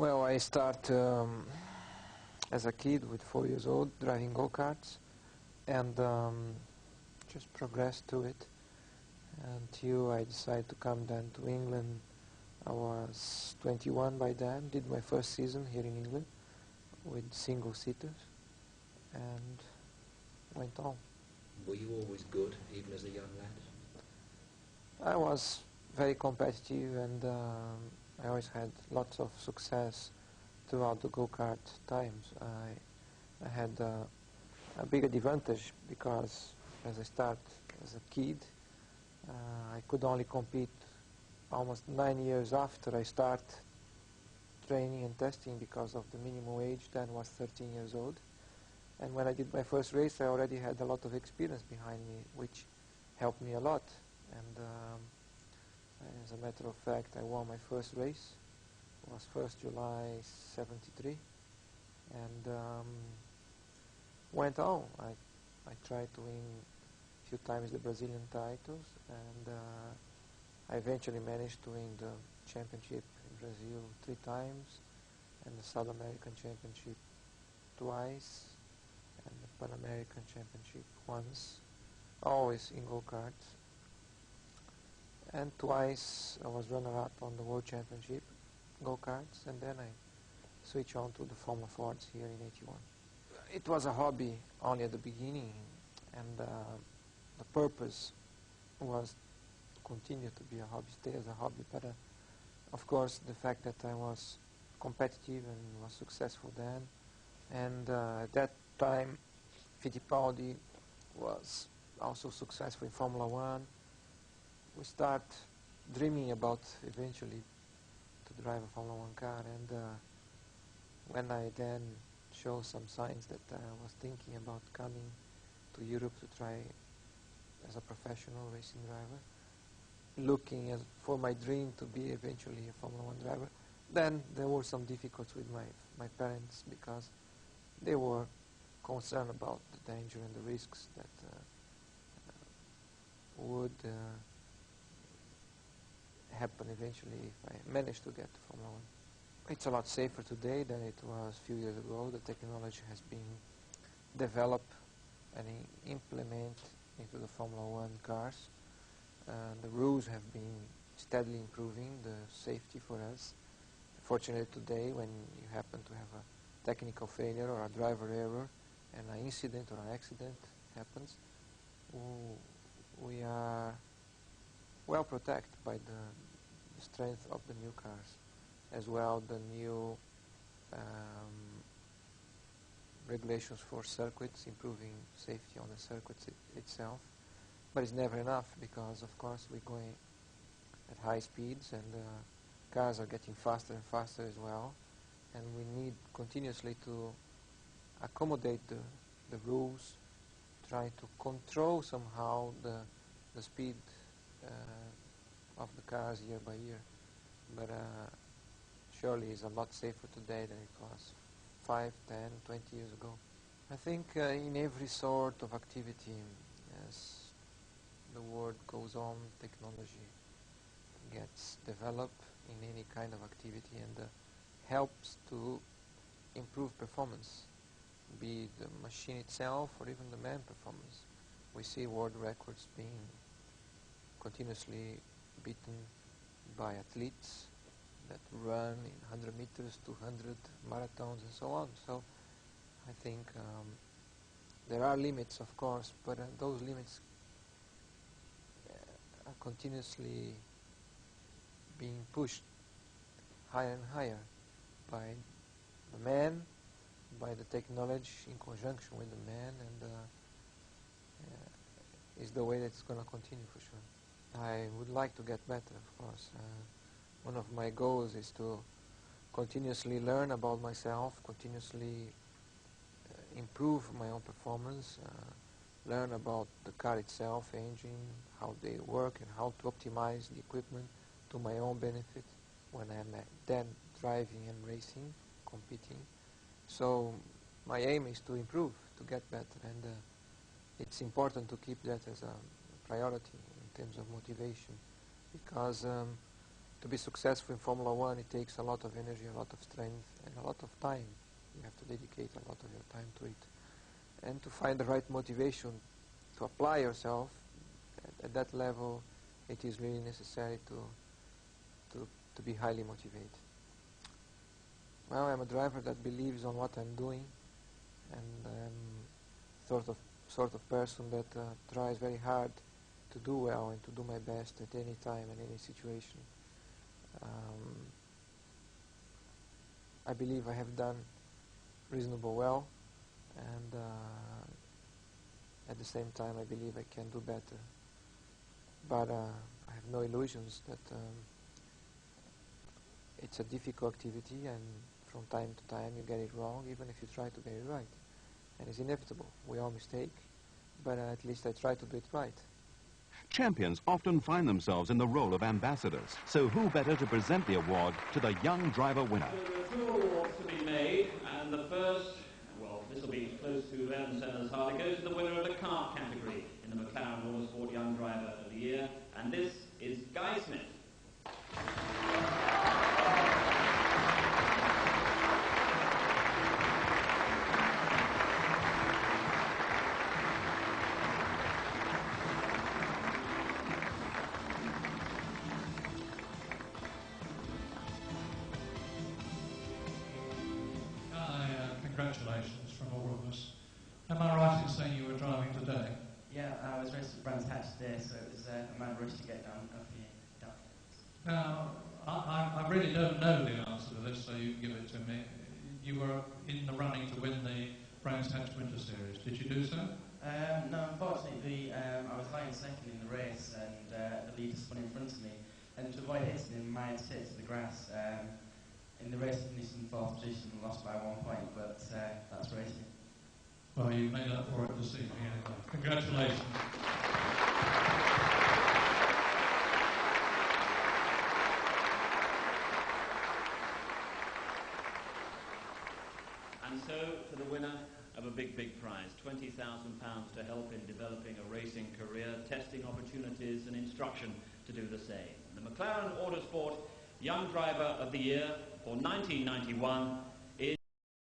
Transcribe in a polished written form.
Well, I start as a kid with 4 years old driving go-karts and just progressed to it until I decided to come then to England. I was 21 by then, did my first season here in England with single-seaters and went on. Were you always good, even as a young lad? I was very competitive and I always had lots of success throughout the go-kart times. I had a big advantage because as I start as a kid, I could only compete almost 9 years after I start training and testing because of the minimum age then was 13 years old. And when I did my first race, I already had a lot of experience behind me, which helped me a lot. And as a matter of fact, I won my first race. It was 1st July 73. And went on. I tried to win a few times the Brazilian titles, and I eventually managed to win the championship in Brazil 3 times, and the South American Championship twice, and the Pan American Championship once, always in go-karts. And twice I was runner-up on the World Championship go-karts, and then I switched on to the Formula Fords here in '81. It was a hobby only at the beginning, and the purpose was to continue to be a hobby, stay as a hobby, but of course the fact that I was competitive and was successful then, and at that time Fittipaldi was also successful in Formula One. We start dreaming about eventually to drive a Formula One car, and when I then showed some signs that I was thinking about coming to Europe to try as a professional racing driver, looking for my dream to be eventually a Formula One driver, then there were some difficulties with my parents because they were concerned about the danger and the risks that would happen eventually if I managed to get to Formula One. It's a lot safer today than it was a few years ago. The technology has been developed and implemented into the Formula One cars. The rules have been steadily improving the safety for us. Fortunately today, when you happen to have a technical failure or a driver error and an incident or an accident happens, we are well protected by the strength of the new cars. As well, the new regulations for circuits, improving safety on the circuits itself. But it's never enough because, of course, we're going at high speeds and cars are getting faster and faster as well. And we need continuously to accommodate the rules, try to control somehow the speed of the cars year by year. But surely it's a lot safer today than it was 5, 10, 20 years ago. I think in every sort of activity, as the world goes on, technology gets developed in any kind of activity and helps to improve performance, be it the machine itself or even the man performance. We see world records being continuously beaten by athletes that run in 100 meters, 200 marathons and so on. So I think there are limits, of course, but those limits are continuously being pushed higher and higher by the man, by the technology in conjunction with the man, and is the way that it's going to continue for sure. I would like to get better, of course. One of my goals is to continuously learn about myself, continuously improve my own performance, learn about the car itself, engine, how they work, and how to optimize the equipment to my own benefit when I'm then driving and racing, competing. So my aim is to improve, to get better, and it's important to keep that as a priority in terms of motivation, because to be successful in Formula One, it takes a lot of energy, a lot of strength, and a lot of time. You have to dedicate a lot of your time to it. And to find the right motivation to apply yourself at that level, it is really necessary to be highly motivated. Well, I'm a driver that believes on what I'm doing, and I'm sort of person that tries very hard to do well and to do my best at any time and any situation. I believe I have done reasonable well, and at the same time I believe I can do better. But I have no illusions that it's a difficult activity, and from time to time you get it wrong, even if you try to get it right. And it's inevitable. We all mistake, but at least I try to do it right. Champions often find themselves in the role of ambassadors, so who better to present the award to the young driver winner? There are 2 awards to be made, and the first, well, this will be close to Ayrton Senna's heart. It goes to the winner of the kart category in the McLaren Autosport Young Driver of the Year, and this is Guy Smith. Congratulations from all of us. Am I right in saying you were driving today? Yeah, I was racing at Brands Hatch today, so it was a mad rush to get down up here. Now, I really don't know the answer to this, so you can give it to me. You were in the running to win the Brands Hatch Winter Series. Did you do so? No, unfortunately, I was lying second in the race, and the leader spun in front of me. And to avoid hitting him, I had to take to the grass. In the race, I finished in 4th position and lost by 1 point, but that's racing. Well, you made up for it this evening anyway. Congratulations. And so, to the winner of a big prize, £20,000 to help in developing a racing career, testing opportunities and instruction to do the same. The McLaren Autosport Young Driver of the Year for 1991